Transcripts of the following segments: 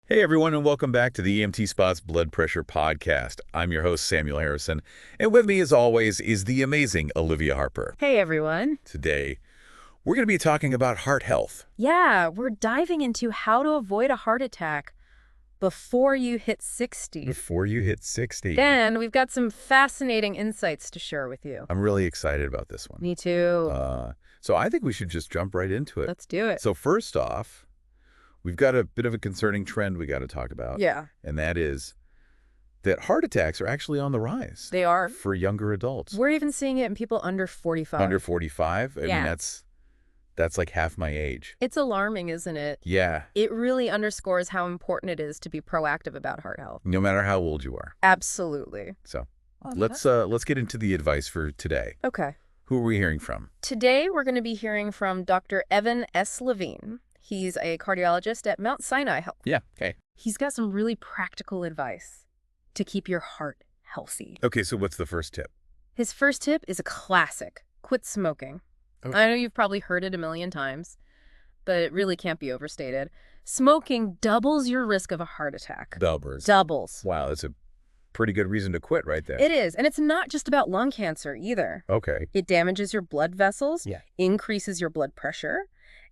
Hey everyone, and welcome back to the EMT Spot's Blood Pressure Podcast. I'm your host, Samuel Harrison, and with me, as always, is the amazing Olivia Harper. Hey everyone. Today, we're going to be talking about heart health. Yeah, we're diving into how to avoid a heart attack before you hit 60. Before you hit 60. And we've got some fascinating insights to share with you. I'm really excited about this one. Me too. So I think we should just jump right into it. Let's do it. So first off, we've got a bit of a concerning trend we got to talk about. Yeah. And that is that heart attacks are actually on the rise. They are. For younger adults. We're even seeing it in people under 45. Under 45? I Yeah. mean, that's like half my age. It's alarming, isn't it? Yeah. It really underscores how important it is to be proactive about heart health. No matter how old you are. Absolutely. So let's get into the advice for today. Okay. Who are we hearing from? Today, we're going to be hearing from Dr. Evan S. Levine. He's a cardiologist at Mount Sinai Health. Yeah, okay. He's got some really practical advice to keep your heart healthy. Okay, so what's the first tip? His first tip is a classic. Quit smoking. Okay. I know you've probably heard it a million times, but it really can't be overstated. Smoking doubles your risk of a heart attack. Doubles. Wow, that's a pretty good reason to quit right there. It is. And it's not just about lung cancer either. Okay. It damages your blood vessels, Yeah. increases your blood pressure,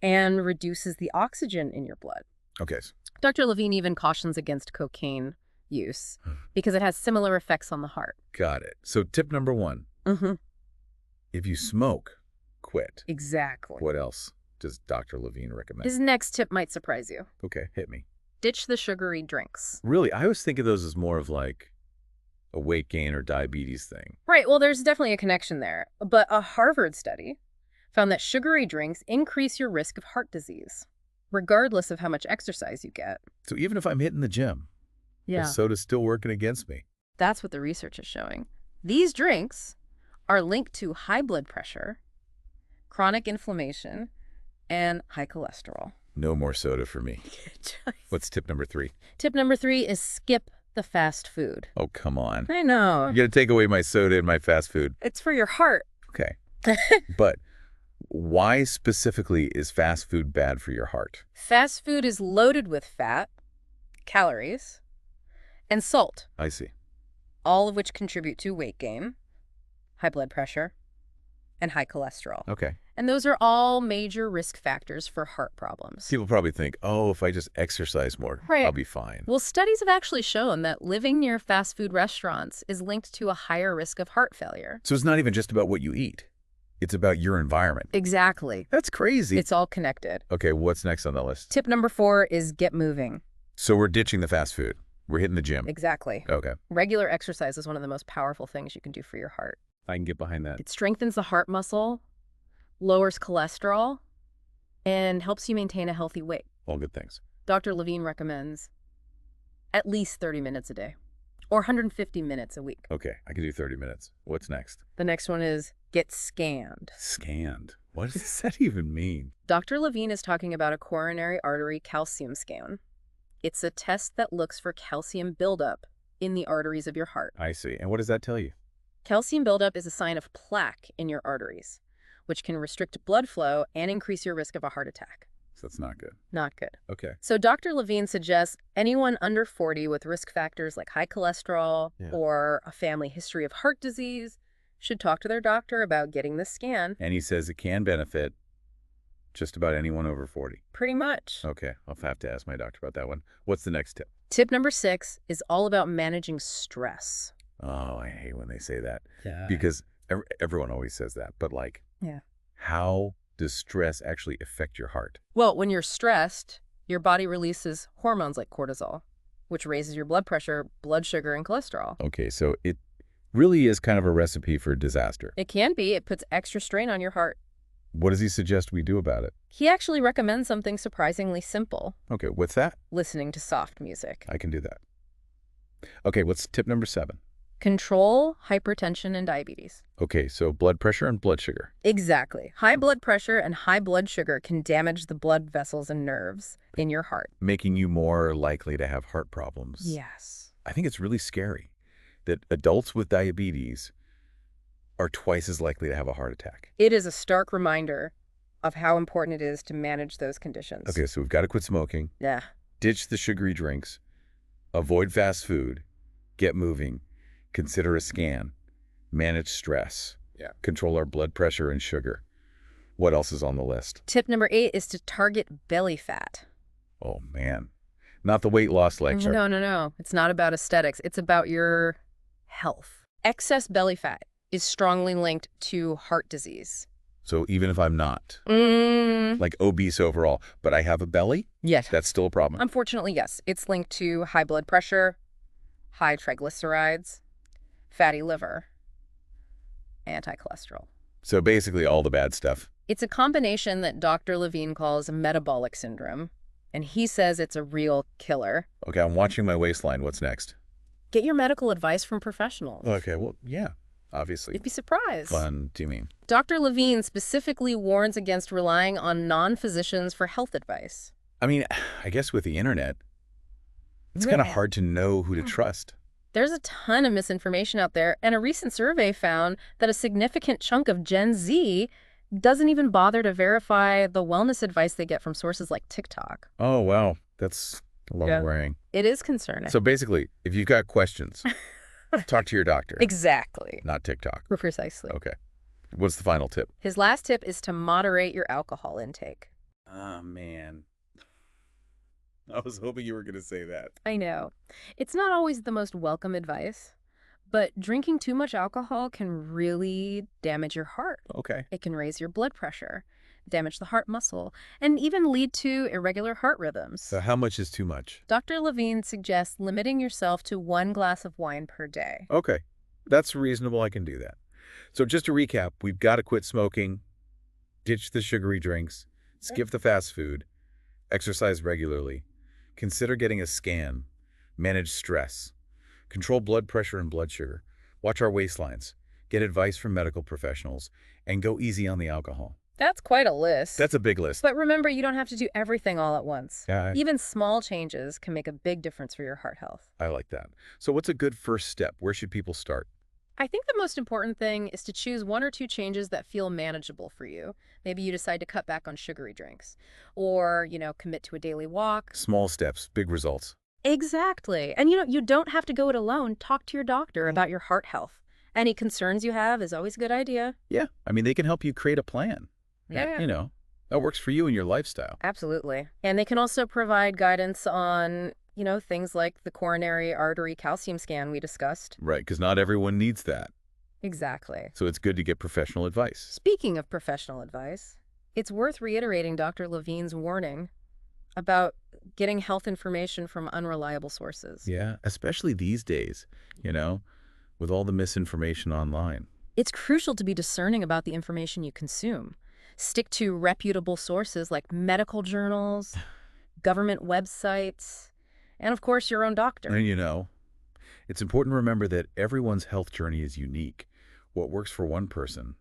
and reduces the oxygen in your blood. Okay. Dr. Levine even cautions against cocaine use because it has similar effects on the heart. Got it. So tip number one, Mm-hmm. if you smoke, quit. Exactly. What else does Dr. Levine recommend? His next tip might surprise you. Okay, hit me. Ditch the sugary drinks. Really, I always think of those as more of like a weight gain or diabetes thing. Right, well, there's definitely a connection there. But a Harvard study found that sugary drinks increase your risk of heart disease, regardless of how much exercise you get. So even if I'm hitting the gym, the soda's still working against me. That's what the research is showing. These drinks are linked to high blood pressure, chronic inflammation, and high cholesterol. No more soda for me. What's tip number 3? Tip number 3 is skip the fast food. Oh, come on. I know. You got to take away my soda and my fast food. It's for your heart. Okay. But why specifically is fast food bad for your heart? Fast food is loaded with fat, calories, and salt, I see. all of which contribute to weight gain, high blood pressure, and high cholesterol. Okay. And those are all major risk factors for heart problems. People probably think, oh, if I just exercise more, Right. I'll be fine. Well, studies have actually shown that living near fast food restaurants is linked to a higher risk of heart failure. So it's not even just about what you eat. It's about your environment. Exactly. That's crazy. It's all connected. Okay, what's next on the list? Tip number 4 is get moving. So we're ditching the fast food. We're hitting the gym. Exactly. Okay. Regular exercise is one of the most powerful things you can do for your heart. I can get behind that. It strengthens the heart muscle, lowers cholesterol, and helps you maintain a healthy weight. All good things. Dr. Levine recommends at least 30 minutes a day or 150 minutes a week. Okay, I can do 30 minutes. What's next? The next one is get scanned. Scanned. What does that even mean? Dr. Levine is talking about a coronary artery calcium scan. It's a test that looks for calcium buildup in the arteries of your heart. I see. And what does that tell you? Calcium buildup is a sign of plaque in your arteries, which can restrict blood flow and increase your risk of a heart attack. So that's not good. Not good. Okay. So Dr. Levine suggests anyone under 40 with risk factors like high cholesterol or a family history of heart disease should talk to their doctor about getting this scan. And he says it can benefit just about anyone over 40. Pretty much. Okay, I'll have to ask my doctor about that one. What's the next tip? Tip number 6 is all about managing stress. Oh, I hate when they say that. Yeah. Because everyone always says that. But like, how does stress actually affect your heart? Well, when you're stressed, your body releases hormones like cortisol, which raises your blood pressure, blood sugar, and cholesterol. Okay, so it really is kind of a recipe for disaster. It can be. It puts extra strain on your heart. What does he suggest we do about it? He actually recommends something surprisingly simple. Okay, what's that? Listening to soft music. I can do that. Okay, what's tip number 7? Control hypertension and diabetes. Okay, so blood pressure and blood sugar. Exactly. High blood pressure and high blood sugar can damage the blood vessels and nerves in your heart. Making you more likely to have heart problems. Yes. I think it's really scary that adults with diabetes are twice as likely to have a heart attack. It is a stark reminder of how important it is to manage those conditions. Okay, so we've got to quit smoking. Yeah. Ditch the sugary drinks, avoid fast food, get moving, consider a scan, manage stress, control our blood pressure and sugar. What else is on the list? Tip number 8 is to target belly fat. Oh, man. Not the weight loss lecture. No. It's not about aesthetics. It's about your health. Excess belly fat is strongly linked to heart disease. So even if I'm not, like obese overall, but I have a belly? Yes. That's still a problem? Unfortunately, yes. It's linked to high blood pressure, high triglycerides, fatty liver, anti-cholesterol. So basically all the bad stuff. It's a combination that Dr. Levine calls metabolic syndrome, and he says it's a real killer. Okay, I'm watching my waistline. What's next? Get your medical advice from professionals. Okay, well, yeah, obviously. You'd be surprised. Fun, do you mean? Dr. Levine specifically warns against relying on non-physicians for health advice. I mean, I guess with the internet, it's kind of hard to know who to trust. There's a ton of misinformation out there, and a recent survey found that a significant chunk of Gen Z doesn't even bother to verify the wellness advice they get from sources like TikTok. Oh, wow. That's a lot worrying. It is concerning. So basically, if you've got questions, talk to your doctor. Exactly. Not TikTok. Precisely. Okay. What's the final tip? His last tip is to moderate your alcohol intake. Oh, man. I was hoping you were going to say that. I know. It's not always the most welcome advice, but drinking too much alcohol can really damage your heart. Okay. It can raise your blood pressure, damage the heart muscle, and even lead to irregular heart rhythms. So how much is too much? Dr. Levine suggests limiting yourself to 1 glass of wine per day. Okay. That's reasonable. I can do that. So just to recap, we've got to quit smoking, ditch the sugary drinks, skip the fast food, exercise regularly, consider getting a scan, manage stress, control blood pressure and blood sugar, watch our waistlines, get advice from medical professionals, and go easy on the alcohol. That's quite a list. That's a big list. But remember, you don't have to do everything all at once. Yeah, Even small changes can make a big difference for your heart health. I like that. So what's a good first step? Where should people start? I think the most important thing is to choose 1 or 2 changes that feel manageable for you. Maybe you decide to cut back on sugary drinks or, commit to a daily walk. Small steps, big results. Exactly. And, you don't have to go it alone. Talk to your doctor about your heart health. Any concerns you have is always a good idea. Yeah. I mean, they can help you create a plan. Yeah. That works for you and your lifestyle. Absolutely. And they can also provide guidance on things like the coronary artery calcium scan we discussed. Right, because not everyone needs that. Exactly. So it's good to get professional advice. Speaking of professional advice, it's worth reiterating Dr. Levine's warning about getting health information from unreliable sources. Yeah, especially these days, with all the misinformation online. It's crucial to be discerning about the information you consume. Stick to reputable sources like medical journals, government websites, and of course, your own doctor. And it's important to remember that everyone's health journey is unique. What works for one person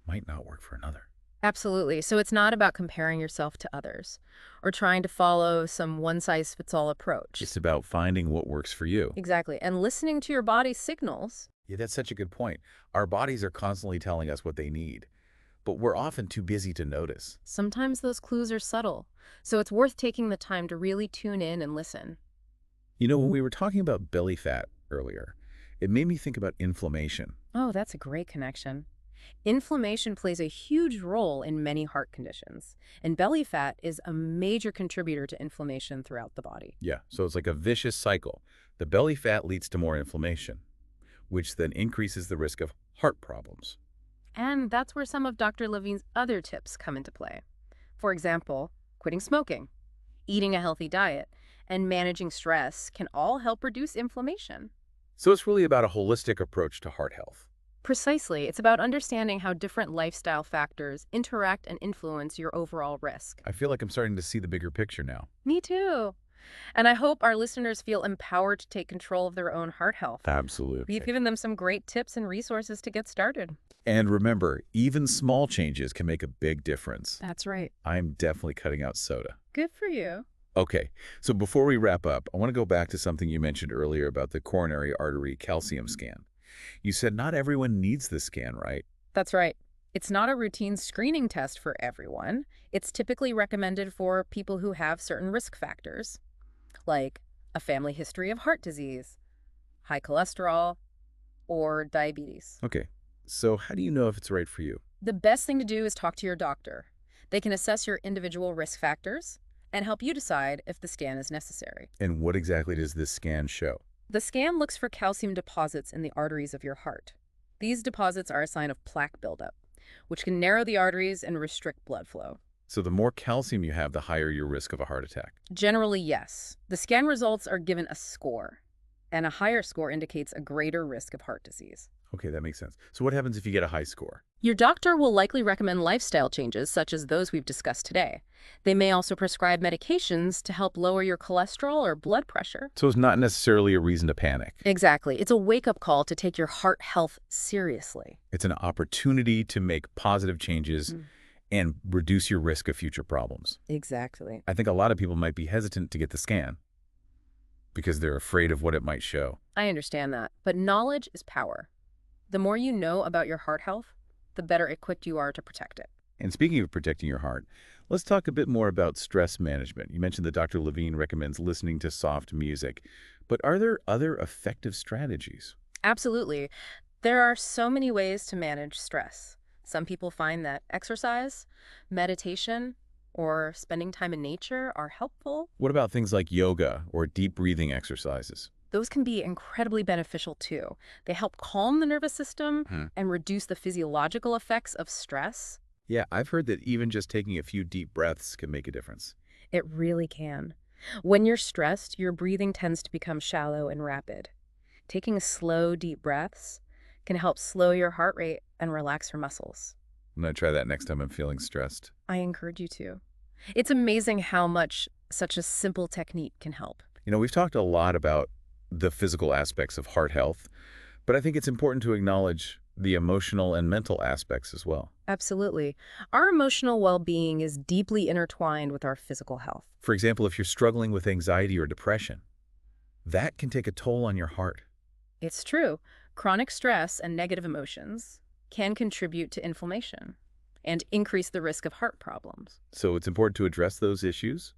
might not work for another. Absolutely. So it's not about comparing yourself to others or trying to follow some one-size-fits-all approach. It's about finding what works for you. Exactly. And listening to your body's signals. Yeah, that's such a good point. Our bodies are constantly telling us what they need, but we're often too busy to notice. Sometimes those clues are subtle, so it's worth taking the time to really tune in and listen. When we were talking about belly fat earlier, it made me think about inflammation. Oh, that's a great connection. Inflammation plays a huge role in many heart conditions, and belly fat is a major contributor to inflammation throughout the body. Yeah, so it's like a vicious cycle. The belly fat leads to more inflammation, which then increases the risk of heart problems. And that's where some of Dr. Levine's other tips come into play. For example, quitting smoking, eating a healthy diet, and managing stress can all help reduce inflammation. So it's really about a holistic approach to heart health. Precisely. It's about understanding how different lifestyle factors interact and influence your overall risk. I feel like I'm starting to see the bigger picture now. Me too. And I hope our listeners feel empowered to take control of their own heart health. Absolutely. We've given them some great tips and resources to get started. And remember, even small changes can make a big difference. That's right. I'm definitely cutting out soda. Good for you. Okay, so before we wrap up, I want to go back to something you mentioned earlier about the coronary artery calcium scan. You said not everyone needs the scan, right? That's right. It's not a routine screening test for everyone. It's typically recommended for people who have certain risk factors. like a family history of heart disease, high cholesterol, or diabetes. Okay, so how do you know if it's right for you? The best thing to do is talk to your doctor. They can assess your individual risk factors and help you decide if the scan is necessary. And what exactly does this scan show? The scan looks for calcium deposits in the arteries of your heart. These deposits are a sign of plaque buildup, which can narrow the arteries and restrict blood flow. So the more calcium you have, the higher your risk of a heart attack. Generally, yes. The scan results are given a score, and a higher score indicates a greater risk of heart disease. Okay, that makes sense. So what happens if you get a high score? Your doctor will likely recommend lifestyle changes such as those we've discussed today. They may also prescribe medications to help lower your cholesterol or blood pressure. So it's not necessarily a reason to panic. Exactly. It's a wake-up call to take your heart health seriously. It's an opportunity to make positive changes and reduce your risk of future problems. Exactly. I think a lot of people might be hesitant to get the scan because they're afraid of what it might show. I understand that, but knowledge is power. The more you know about your heart health, the better equipped you are to protect it. And speaking of protecting your heart, let's talk a bit more about stress management. You mentioned that Dr. Levine recommends listening to soft music, but are there other effective strategies? Absolutely. There are so many ways to manage stress. Some people find that exercise, meditation, or spending time in nature are helpful. What about things like yoga or deep breathing exercises? Those can be incredibly beneficial too. They help calm the nervous system and reduce the physiological effects of stress. Yeah, I've heard that even just taking a few deep breaths can make a difference. It really can. When you're stressed, your breathing tends to become shallow and rapid. Taking slow, deep breaths can help slow your heart rate and relax your muscles. I'm going to try that next time I'm feeling stressed. I encourage you to. It's amazing how much such a simple technique can help. You know, we've talked a lot about the physical aspects of heart health, but I think it's important to acknowledge the emotional and mental aspects as well. Absolutely. Our emotional well-being is deeply intertwined with our physical health. For example, if you're struggling with anxiety or depression, that can take a toll on your heart. It's true. Chronic stress and negative emotions can contribute to inflammation and increase the risk of heart problems. So it's important to address those issues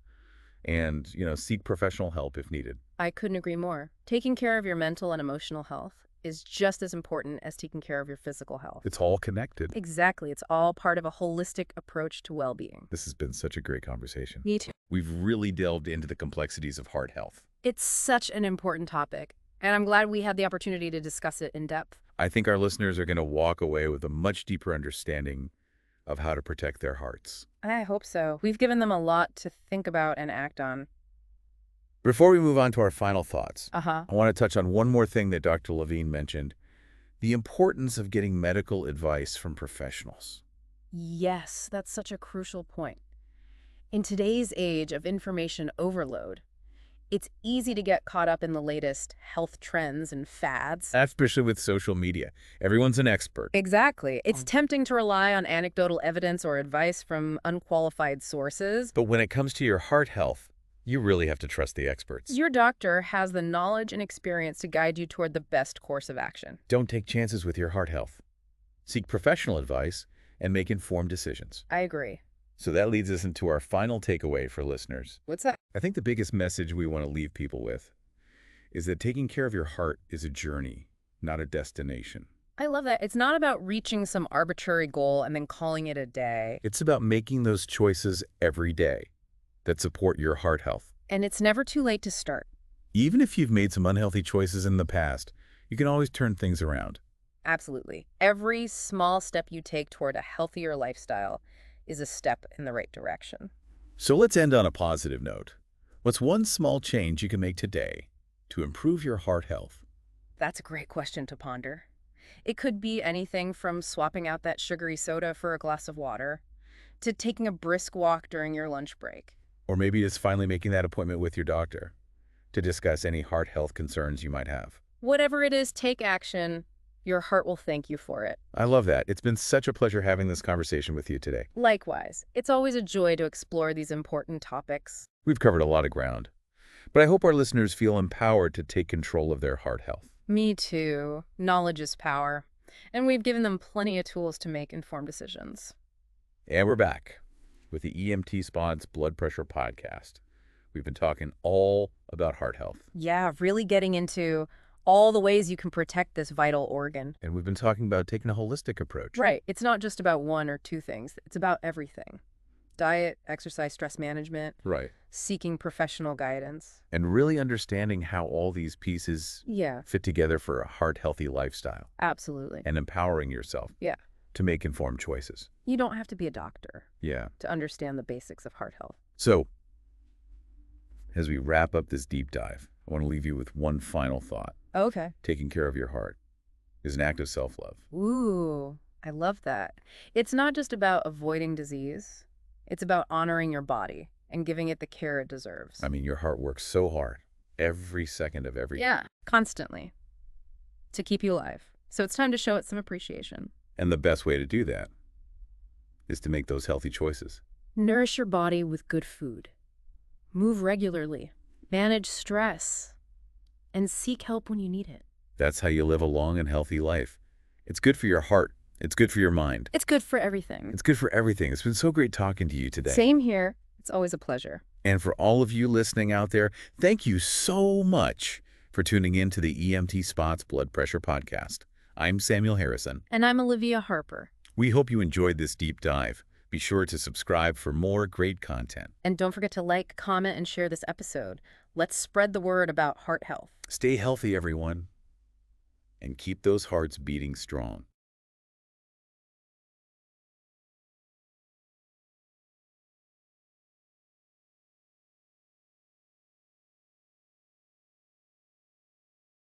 and, seek professional help if needed. I couldn't agree more. Taking care of your mental and emotional health is just as important as taking care of your physical health. It's all connected. Exactly. It's all part of a holistic approach to well-being. This has been such a great conversation. Me too. We've really delved into the complexities of heart health. It's such an important topic, and I'm glad we had the opportunity to discuss it in depth. I think our listeners are going to walk away with a much deeper understanding of how to protect their hearts. I hope so. We've given them a lot to think about and act on. Before we move on to our final thoughts, Uh-huh. I want to touch on one more thing that Dr. Levine mentioned, the importance of getting medical advice from professionals. Yes, that's such a crucial point. In today's age of information overload, it's easy to get caught up in the latest health trends and fads. Especially with social media. Everyone's an expert. Exactly. It's tempting to rely on anecdotal evidence or advice from unqualified sources. But when it comes to your heart health, you really have to trust the experts. Your doctor has the knowledge and experience to guide you toward the best course of action. Don't take chances with your heart health. Seek professional advice and make informed decisions. I agree. So that leads us into our final takeaway for listeners. What's that? I think the biggest message we want to leave people with is that taking care of your heart is a journey, not a destination. I love that. It's not about reaching some arbitrary goal and then calling it a day. It's about making those choices every day that support your heart health. And it's never too late to start. Even if you've made some unhealthy choices in the past, you can always turn things around. Absolutely. Every small step you take toward a healthier lifestyle is a step in the right direction. So let's end on a positive note. What's one small change you can make today to improve your heart health? That's a great question to ponder. It could be anything from swapping out that sugary soda for a glass of water to taking a brisk walk during your lunch break. Or maybe it's finally making that appointment with your doctor to discuss any heart health concerns you might have. Whatever it is, take action. Your heart will thank you for it. I love that. It's been such a pleasure having this conversation with you today. Likewise, it's always a joy to explore these important topics. We've covered a lot of ground, but I hope our listeners feel empowered to take control of their heart health. Me too. Knowledge is power. And we've given them plenty of tools to make informed decisions. And we're back with the TheEMTSpot's Blood Pressure Podcast, We've been talking all about heart health. Yeah, really getting into all the ways you can protect this vital organ. And we've been talking about taking a holistic approach. Right. It's not just about one or two things. It's about everything. Diet, exercise, stress management, Right. seeking professional guidance. And really understanding how all these pieces Yeah, fit together for a heart-healthy lifestyle. absolutely. And empowering yourself Yeah. to make informed choices. You don't have to be a doctor Yeah. to understand the basics of heart health. So, as we wrap up this deep dive, I want to leave you with one final thought. Okay. Taking care of your heart is an act of self-love. Ooh, I love that. It's not just about avoiding disease. It's about honoring your body and giving it the care it deserves. I mean, your heart works so hard every second of every day. Yeah, constantly to keep you alive. So it's time to show it some appreciation. And the best way to do that is to make those healthy choices. Nourish your body with good food. Move regularly. Manage stress. And seek help when you need it. That's how you live a long and healthy life. It's good for your heart. It's good for your mind. It's good for everything. It's good for everything. It's been so great talking to you today. Same here. It's always a pleasure. And for all of you listening out there, thank you so much for tuning in to the EMT-SPOT's Blood Pressure Podcast. I'm Samuel Harrison. And I'm Olivia Harper. We hope you enjoyed this deep dive. Be sure to subscribe for more great content. And don't forget to like, comment, and share this episode. Let's spread the word about heart health. Stay healthy, everyone, and keep those hearts beating strong.